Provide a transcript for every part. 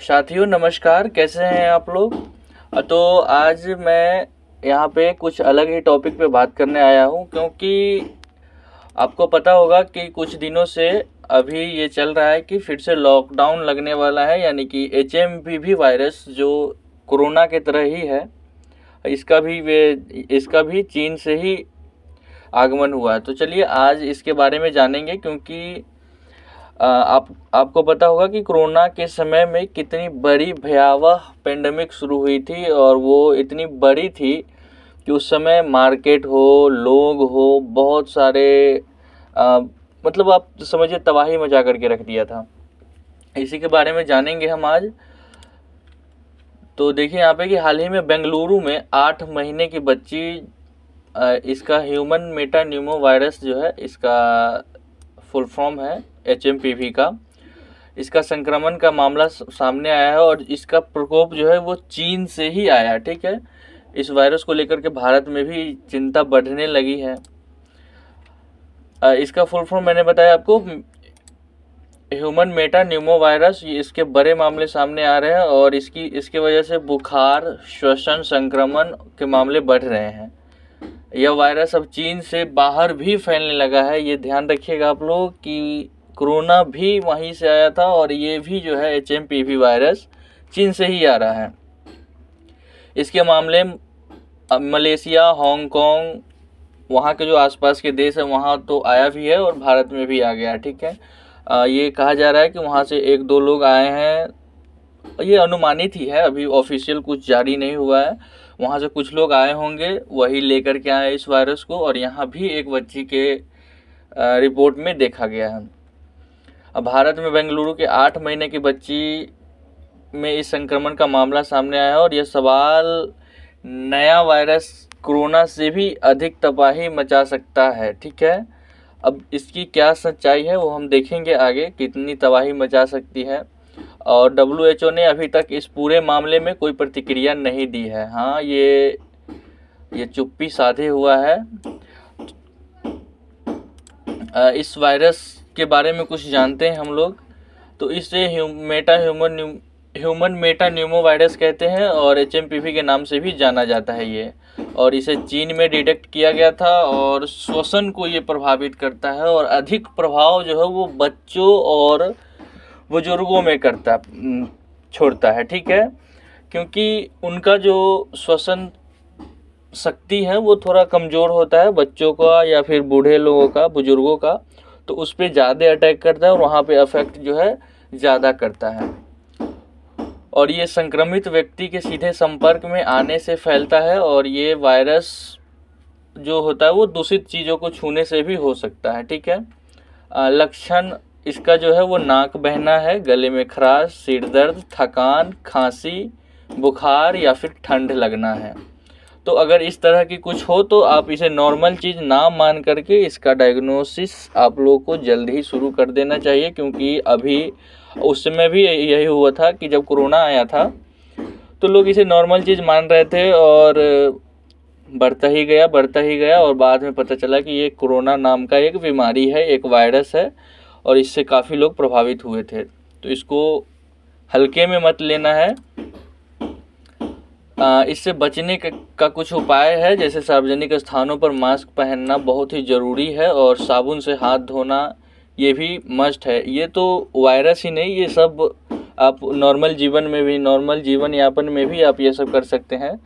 साथियों नमस्कार, कैसे हैं आप लोग। तो आज मैं यहाँ पे कुछ अलग ही टॉपिक पे बात करने आया हूँ, क्योंकि आपको पता होगा कि कुछ दिनों से अभी ये चल रहा है कि फिर से लॉकडाउन लगने वाला है, यानी कि HMPV वायरस जो कोरोना के तरह ही है, इसका भी चीन से ही आगमन हुआ है। तो चलिए आज इसके बारे में जानेंगे, क्योंकि आपको पता होगा कि कोरोना के समय में कितनी बड़ी भयावह पेंडेमिक शुरू हुई थी, और वो इतनी बड़ी थी कि उस समय मार्केट हो, लोग हो, बहुत सारे अ, मतलब आप समझिए तबाही मचा करके रख दिया था। इसी के बारे में जानेंगे हम आज। तो देखिए यहाँ पे कि हाल ही में बेंगलुरु में 8 महीने की बच्ची इसका ह्यूमन मेटान्यूमो वायरस जो है, इसका फुल फॉर्म है HMPV का, इसका संक्रमण का मामला सामने आया है, और इसका प्रकोप जो है वो चीन से ही आया है। ठीक है, इस वायरस को लेकर के भारत में भी चिंता बढ़ने लगी है। इसका फुल फॉर्म मैंने बताया आपको, ह्यूमन मेटान्यूमो वायरस। इसके बड़े मामले सामने आ रहे हैं, और इसके वजह से बुखार, श्वसन संक्रमण के मामले बढ़ रहे हैं। यह वायरस अब चीन से बाहर भी फैलने लगा है। ये ध्यान रखिएगा आप लोग कि कोरोना भी वहीं से आया था, और ये भी जो है HMPV वायरस चीन से ही आ रहा है। इसके मामले मलेशिया, हांगकांग, वहाँ के जो आसपास के देश हैं वहाँ तो आया भी है, और भारत में भी आ गया। ठीक है, ये कहा जा रहा है कि वहाँ से 1-2 लोग आए हैं। ये अनुमानित ही है, अभी ऑफिशियल कुछ जारी नहीं हुआ है। वहाँ से कुछ लोग आए होंगे, वही लेकर के आए इस वायरस को, और यहाँ भी एक बच्ची के रिपोर्ट में देखा गया है। अब भारत में बेंगलुरु के 8 महीने की बच्ची में इस संक्रमण का मामला सामने आया है, और यह सवाल नया वायरस कोरोना से भी अधिक तबाही मचा सकता है। ठीक है, अब इसकी क्या सच्चाई है वो हम देखेंगे आगे, कितनी तबाही मचा सकती है। और WHO ने अभी तक इस पूरे मामले में कोई प्रतिक्रिया नहीं दी है। हाँ, ये चुप्पी साधे हुआ है। इस वायरस के बारे में कुछ जानते हैं हम लोग। तो इसे ह्यूमन मेटान्यूमो वायरस कहते हैं, और HMPV के नाम से भी जाना जाता है ये। और इसे चीन में डिटेक्ट किया गया था, और श्वसन को ये प्रभावित करता है, और अधिक प्रभाव जो है वो बच्चों और बुजुर्गों में छोड़ता है। ठीक है, क्योंकि उनका जो श्वसन शक्ति है वो थोड़ा कमज़ोर होता है, बच्चों का या फिर बूढ़े लोगों का, बुजुर्गों का, तो उस पर ज़्यादा अटैक करता है, और वहाँ पे अफेक्ट जो है ज़्यादा करता है। और ये संक्रमित व्यक्ति के सीधे संपर्क में आने से फैलता है, और ये वायरस जो होता है वो दूषित चीज़ों को छूने से भी हो सकता है। ठीक है, लक्षण इसका जो है वो नाक बहना है, गले में खराश, सिर दर्द, थकान, खांसी, बुखार या फिर ठंड लगना है। तो अगर इस तरह की कुछ हो तो आप इसे नॉर्मल चीज़ ना मान करके इसका डायग्नोसिस आप लोगों को जल्द ही शुरू कर देना चाहिए, क्योंकि अभी उस समय भी यही हुआ था कि जब कोरोना आया था तो लोग इसे नॉर्मल चीज़ मान रहे थे, और बढ़ता ही गया, और बाद में पता चला कि ये कोरोना नाम का एक बीमारी है, एक वायरस है, और इससे काफ़ी लोग प्रभावित हुए थे। तो इसको हल्के में मत लेना है। इससे बचने का कुछ उपाय है, जैसे सार्वजनिक स्थानों पर मास्क पहनना बहुत ही ज़रूरी है, और साबुन से हाथ धोना ये भी मस्ट है। ये तो वायरस ही नहीं, ये सब आप नॉर्मल जीवन यापन में भी आप ये सब कर सकते हैं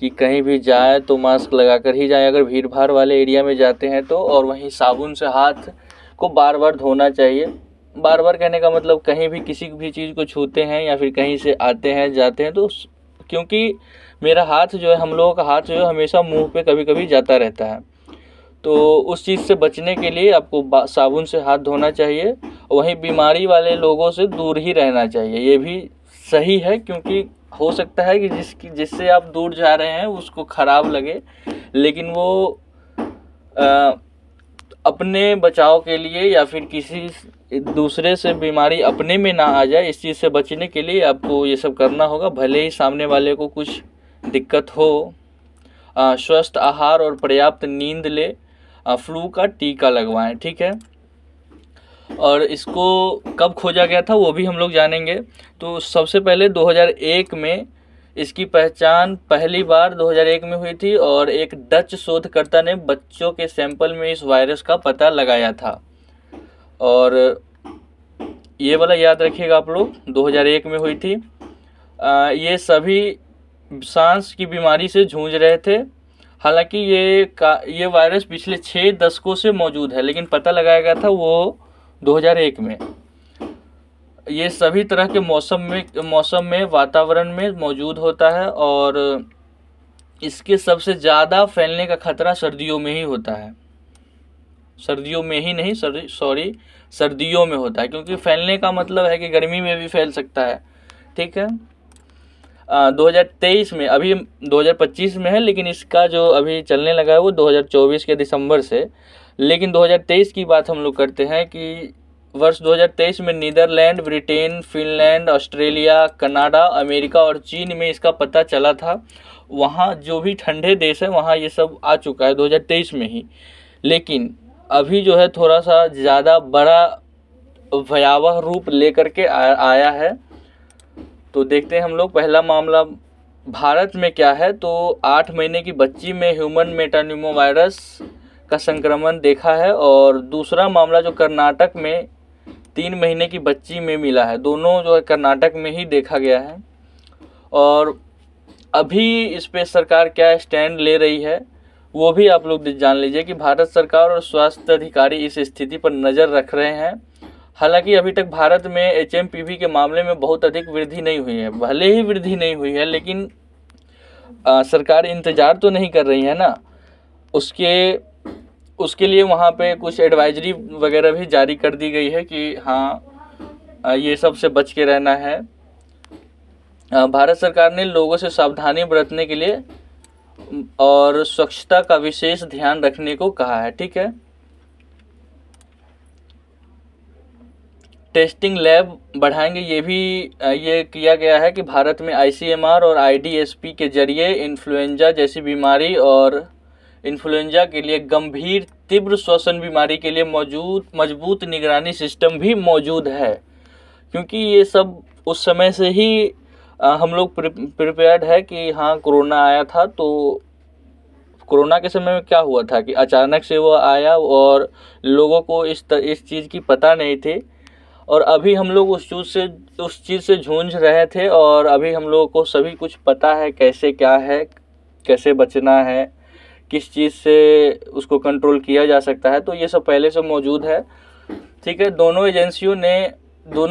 कि कहीं भी जाए तो मास्क लगा कर ही जाए, अगर भीड़ भाड़ वाले एरिया में जाते हैं तो। और वहीं साबुन से हाथ को बार बार धोना चाहिए। बार बार कहने का मतलब, कहीं भी किसी भी चीज़ को छूते हैं या फिर कहीं से आते हैं जाते हैं तो, क्योंकि मेरा हाथ जो है, हम लोगों का हाथ जो है हमेशा मुंह पे कभी कभी जाता रहता है, तो उस चीज़ से बचने के लिए आपको साबुन से हाथ धोना चाहिए। वहीं बीमारी वाले लोगों से दूर ही रहना चाहिए, ये भी सही है, क्योंकि हो सकता है कि जिससे आप दूर जा रहे हैं उसको ख़राब लगे, लेकिन वो अपने बचाव के लिए या फिर किसी दूसरे से बीमारी अपने में ना आ जाए, इस चीज़ से बचने के लिए आपको ये सब करना होगा, भले ही सामने वाले को कुछ दिक्कत हो। स्वस्थ आहार और पर्याप्त नींद ले, फ्लू का टीका लगवाएं। ठीक है, और इसको कब खोजा गया था वो भी हम लोग जानेंगे। तो सबसे पहले 2001 में इसकी पहचान पहली बार 2001 में हुई थी और एक डच शोधकर्ता ने बच्चों के सैंपल में इस वायरस का पता लगाया था। और ये वाला याद रखिएगा आप लोग, 2001 में हुई थी। ये सभी सांस की बीमारी से जूझ रहे थे। हालांकि ये वायरस पिछले 6 दशकों से मौजूद है, लेकिन पता लगाया गया था वो 2001 में। ये सभी तरह के मौसम में वातावरण में मौजूद होता है और इसके सबसे ज़्यादा फैलने का खतरा सर्दियों में ही होता है। सर्दियों में ही नहीं, सर्दियों में होता है, क्योंकि फैलने का मतलब है कि गर्मी में भी फैल सकता है। ठीक है। 2023 में, अभी 2025 में है, लेकिन इसका जो अभी चलने लगा है वो 2024 के दिसंबर से। लेकिन 2023 की बात हम लोग करते हैं कि वर्ष 2023 में Netherlands, Britain, Finland, Australia, Canada, America और चीन में इसका पता चला था। वहाँ जो भी ठंडे देश है वहाँ ये सब आ चुका है 2023 में ही। लेकिन अभी जो है थोड़ा सा ज़्यादा बड़ा भयावह रूप लेकर के आया है। तो देखते हैं हम लोग। पहला मामला भारत में क्या है, तो 8 महीने की बच्ची में ह्यूमन मेटानिमोवायरस का संक्रमण देखा है। और दूसरा मामला जो कर्नाटक में 3 महीने की बच्ची में मिला है, दोनों जो है कर्नाटक में ही देखा गया है। और अभी इस पे सरकार क्या स्टैंड ले रही है वो भी आप लोग जान लीजिए कि भारत सरकार और स्वास्थ्य अधिकारी इस स्थिति पर नज़र रख रहे हैं। हालांकि अभी तक भारत में HMPV के मामले में बहुत अधिक वृद्धि नहीं हुई है। भले ही वृद्धि नहीं हुई है, लेकिन सरकार इंतज़ार तो नहीं कर रही है ना। उसके लिए वहाँ पे कुछ एडवाइजरी वगैरह भी जारी कर दी गई है कि हाँ ये सब से बच के रहना है। भारत सरकार ने लोगों से सावधानी बरतने के लिए और स्वच्छता का विशेष ध्यान रखने को कहा है। ठीक है। टेस्टिंग लैब बढ़ाएंगे, ये किया गया है कि भारत में ICMR और IDSP के जरिए इन्फ्लुएंजा जैसी बीमारी और इन्फ्लुएंजा के लिए गंभीर तीव्र श्वसन बीमारी के लिए मजबूत निगरानी सिस्टम भी मौजूद है। क्योंकि ये सब उस समय से ही हम लोग प्रिपेयर्ड है कि हाँ कोरोना आया था। तो कोरोना के समय में क्या हुआ था कि अचानक से वो आया और लोगों को इस चीज़ की पता नहीं थी। और अभी हम लोग उस चीज़ से जूझ रहे थे और अभी हम लोगों को सभी कुछ पता है, कैसे क्या है, कैसे बचना है, किस चीज़ से उसको कंट्रोल किया जा सकता है। तो ये सब पहले से मौजूद है। ठीक है। दोनों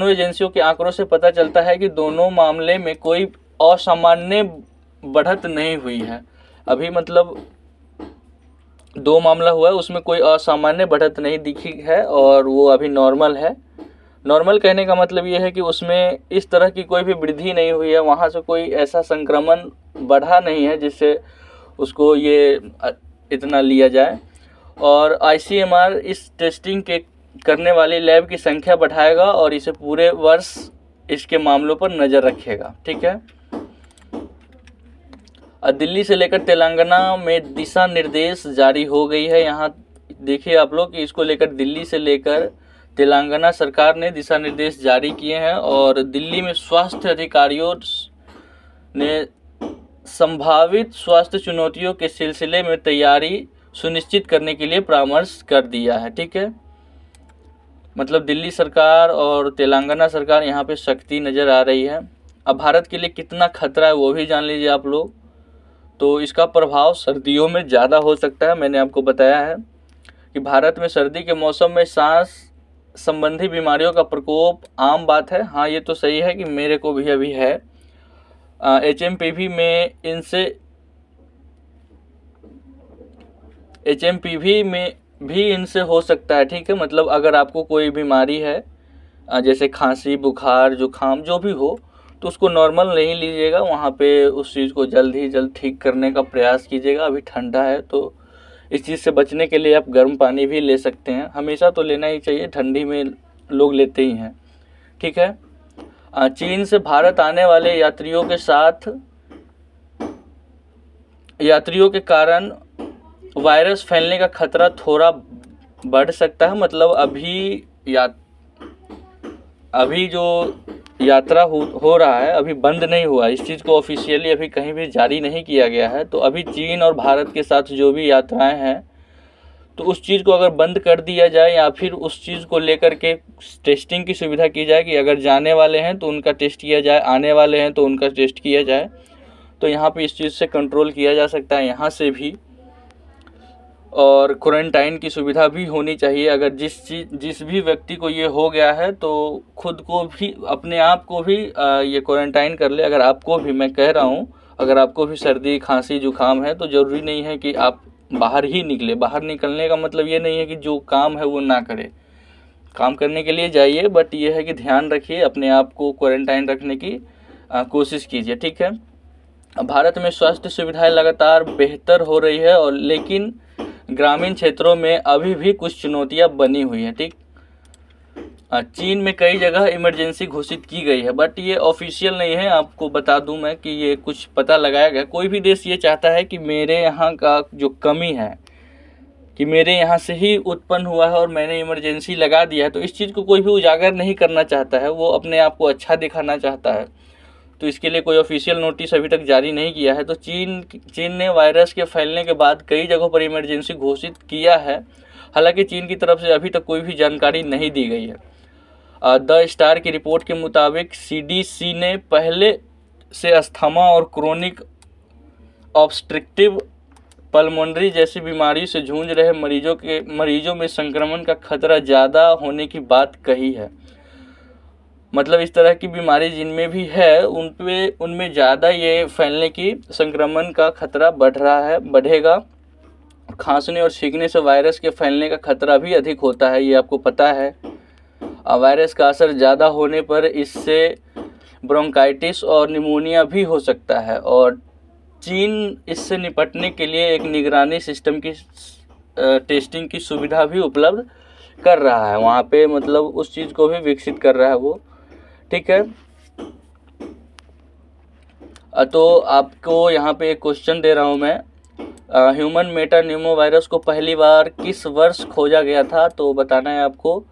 एजेंसियों के आंकड़ों से पता चलता है कि दोनों मामले में कोई असामान्य बढ़त नहीं हुई है। अभी मतलब 2 मामला हुआ है, उसमें कोई असामान्य बढ़त नहीं दिखी है और वो अभी नॉर्मल है। नॉर्मल कहने का मतलब ये है कि उसमें इस तरह की कोई भी वृद्धि नहीं हुई है, वहाँ से कोई ऐसा संक्रमण बढ़ा नहीं है जिससे उसको ये इतना लिया जाए। और ICMR इस टेस्टिंग के करने वाली लैब की संख्या बढ़ाएगा और इसे पूरे वर्ष इसके मामलों पर नज़र रखेगा। ठीक है। दिल्ली से लेकर तेलंगाना में दिशा निर्देश जारी हो गई है। यहाँ देखिए आप लोग कि इसको लेकर दिल्ली से लेकर तेलंगाना सरकार ने दिशा निर्देश जारी किए हैं और दिल्ली में स्वास्थ्य अधिकारियों ने संभावित स्वास्थ्य चुनौतियों के सिलसिले में तैयारी सुनिश्चित करने के लिए परामर्श कर दिया है। ठीक है। मतलब दिल्ली सरकार और तेलंगाना सरकार यहाँ पे सख्ती नज़र आ रही है। अब भारत के लिए कितना खतरा है वो भी जान लीजिए आप लोग। तो इसका प्रभाव सर्दियों में ज़्यादा हो सकता है। मैंने आपको बताया है कि भारत में सर्दी के मौसम में सांस संबंधी बीमारियों का प्रकोप आम बात है। हाँ ये तो सही है कि मेरे को भी अभी है। HMPV में भी इनसे हो सकता है। ठीक है। मतलब अगर आपको कोई बीमारी है जैसे खांसी, बुखार, जुखाम जो भी हो, तो उसको नॉर्मल नहीं लीजिएगा। वहाँ पे उस चीज़ को जल्द ठीक करने का प्रयास कीजिएगा। अभी ठंडा है तो इस चीज़ से बचने के लिए आप गर्म पानी भी ले सकते हैं। हमेशा तो लेना ही चाहिए, ठंडी में लोग लेते ही हैं। ठीक है। चीन से भारत आने वाले यात्रियों के कारण वायरस फैलने का खतरा थोड़ा बढ़ सकता है। मतलब अभी अभी जो यात्रा हो रहा है अभी बंद नहीं हुआ, इस चीज़ को ऑफिशियली अभी कहीं भी जारी नहीं किया गया है। तो अभी चीन और भारत के साथ जो भी यात्राएं हैं, तो उस चीज़ को अगर बंद कर दिया जाए या फिर उस चीज़ को लेकर के टेस्टिंग की सुविधा की जाए कि अगर जाने वाले हैं तो उनका टेस्ट किया जाए, आने वाले हैं तो उनका टेस्ट किया जाए, तो यहाँ पे इस चीज़ से कंट्रोल किया जा सकता है यहाँ से भी। और क्वारंटाइन की सुविधा भी होनी चाहिए। अगर जिस भी व्यक्ति को ये हो गया है तो खुद को भी, अपने आप को भी ये क्वारंटाइन कर ले। अगर आपको भी, मैं कह रहा हूँ, अगर आपको भी सर्दी खांसी जुकाम है तो ज़रूरी नहीं है कि आप बाहर ही निकले। बाहर निकलने का मतलब ये नहीं है कि जो काम है वो ना करे, काम करने के लिए जाइए, बट ये है कि ध्यान रखिए, अपने आप को क्वारंटाइन रखने की कोशिश कीजिए, ठीक है। भारत में स्वास्थ्य सुविधाएं लगातार बेहतर हो रही है, और लेकिन ग्रामीण क्षेत्रों में अभी भी कुछ चुनौतियां बनी हुई हैं, ठीक। चीन में कई जगह इमरजेंसी घोषित की गई है, बट ये ऑफिशियल नहीं है। आपको बता दूं मैं कि ये कुछ पता लगाया गया। कोई भी देश ये चाहता है कि मेरे यहाँ का जो कमी है कि मेरे यहाँ से ही उत्पन्न हुआ है और मैंने इमरजेंसी लगा दिया है, तो इस चीज़ को कोई भी उजागर नहीं करना चाहता है, वो अपने आप को अच्छा दिखाना चाहता है। तो इसके लिए कोई ऑफिशियल नोटिस अभी तक जारी नहीं किया है। तो चीन ने वायरस के फैलने के बाद कई जगहों पर इमरजेंसी घोषित किया है। हालांकि चीन की तरफ से अभी तक कोई भी जानकारी नहीं दी गई है। द स्टार की रिपोर्ट के मुताबिक सीडीसी ने पहले से अस्थमा और क्रोनिक ऑब्स्ट्रक्टिव पल्मोनरी जैसी बीमारी से जूझ रहे मरीजों में संक्रमण का खतरा ज़्यादा होने की बात कही है। मतलब इस तरह की बीमारी जिनमें भी है उनमें ज़्यादा ये फैलने की, संक्रमण का खतरा बढ़ेगा। खांसने और छींकने से वायरस के फैलने का खतरा भी अधिक होता है, ये आपको पता है। वायरस का असर ज़्यादा होने पर इससे ब्रोंकाइटिस और निमोनिया भी हो सकता है। और चीन इससे निपटने के लिए एक निगरानी सिस्टम की टेस्टिंग की सुविधा भी उपलब्ध कर रहा है वहाँ पे, मतलब उस चीज़ को भी विकसित कर रहा है वो, ठीक है। तो आपको यहाँ पे एक क्वेश्चन दे रहा हूँ मैं। ह्यूमन मेटान्यूमो वायरस को पहली बार किस वर्ष खोजा गया था? तो बताना है आपको।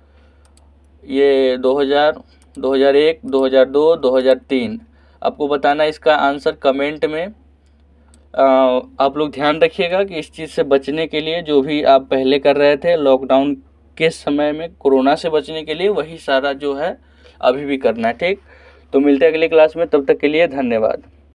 ये 2000, 2001, 2002, 2003 आपको बताना। इसका आंसर कमेंट में। आप लोग ध्यान रखिएगा कि इस चीज़ से बचने के लिए जो भी आप पहले कर रहे थे लॉकडाउन के समय में, कोरोना से बचने के लिए, वही सारा जो है अभी भी करना है, ठीक। तो मिलते हैं अगली क्लास में, तब तक के लिए धन्यवाद।